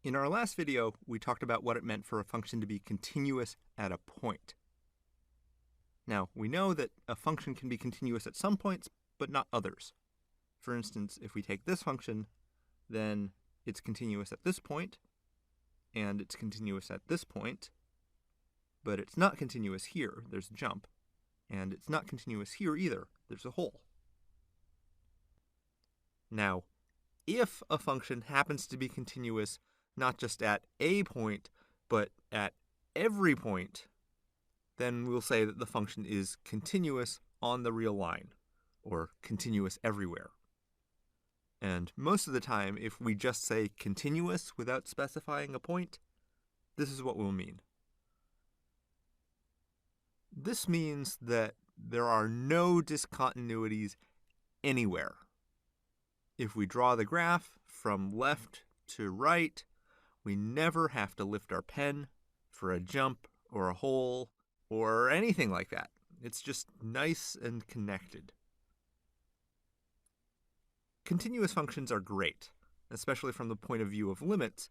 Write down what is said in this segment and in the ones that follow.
In our last video, we talked about what it meant for a function to be continuous at a point. Now, we know that a function can be continuous at some points, but not others. For instance, if we take this function, then it's continuous at this point, and it's continuous at this point, but it's not continuous here, there's a jump, and it's not continuous here either, there's a hole. Now, if a function happens to be continuous not just at a point, but at every point, then we'll say that the function is continuous on the real line, or continuous everywhere. And most of the time, if we just say continuous without specifying a point, this is what we'll mean. This means that there are no discontinuities anywhere. If we draw the graph from left to right, we never have to lift our pen for a jump or a hole or anything like that. It's just nice and connected. Continuous functions are great, especially from the point of view of limits,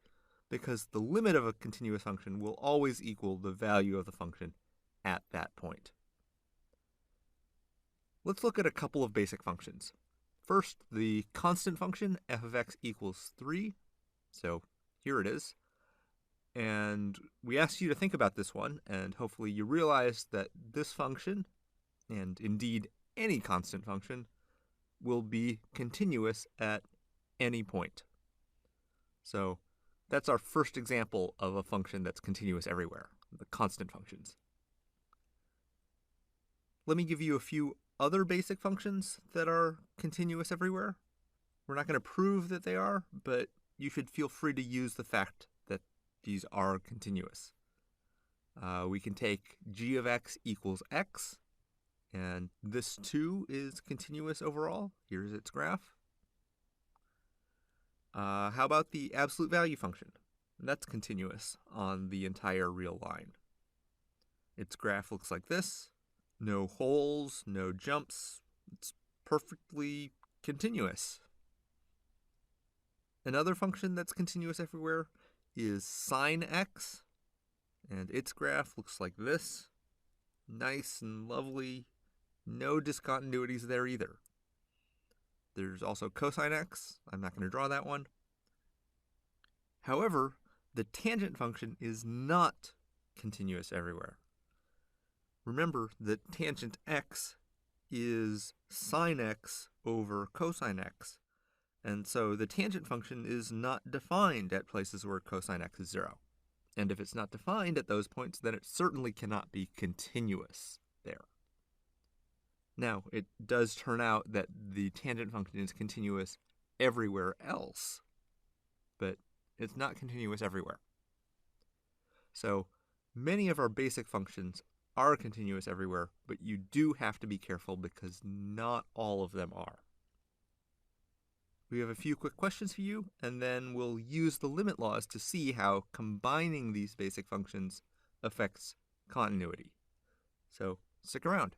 because the limit of a continuous function will always equal the value of the function at that point. Let's look at a couple of basic functions. First, the constant function, f of x equals 3. So here it is. And we asked you to think about this one, and hopefully you realize that this function, and indeed any constant function, will be continuous at any point. So that's our first example of a function that's continuous everywhere, the constant functions. Let me give you a few other basic functions that are continuous everywhere. We're not going to prove that they are, but you should feel free to use the fact that these are continuous. We can take g of x equals x, and this too is continuous overall. Here's its graph. How about the absolute value function? That's continuous on the entire real line. Its graph looks like this. No holes, no jumps. It's perfectly continuous. Another function that's continuous everywhere is sine x, and its graph looks like this. Nice and lovely. No discontinuities there either. There's also cosine x. I'm not going to draw that one. However, the tangent function is not continuous everywhere. Remember that tangent x is sine x over cosine x, and so the tangent function is not defined at places where cosine x is 0. And if it's not defined at those points, then it certainly cannot be continuous there. Now, it does turn out that the tangent function is continuous everywhere else, but it's not continuous everywhere. So many of our basic functions are continuous everywhere, but you do have to be careful because not all of them are. We have a few quick questions for you, and then we'll use the limit laws to see how combining these basic functions affects continuity. So stick around.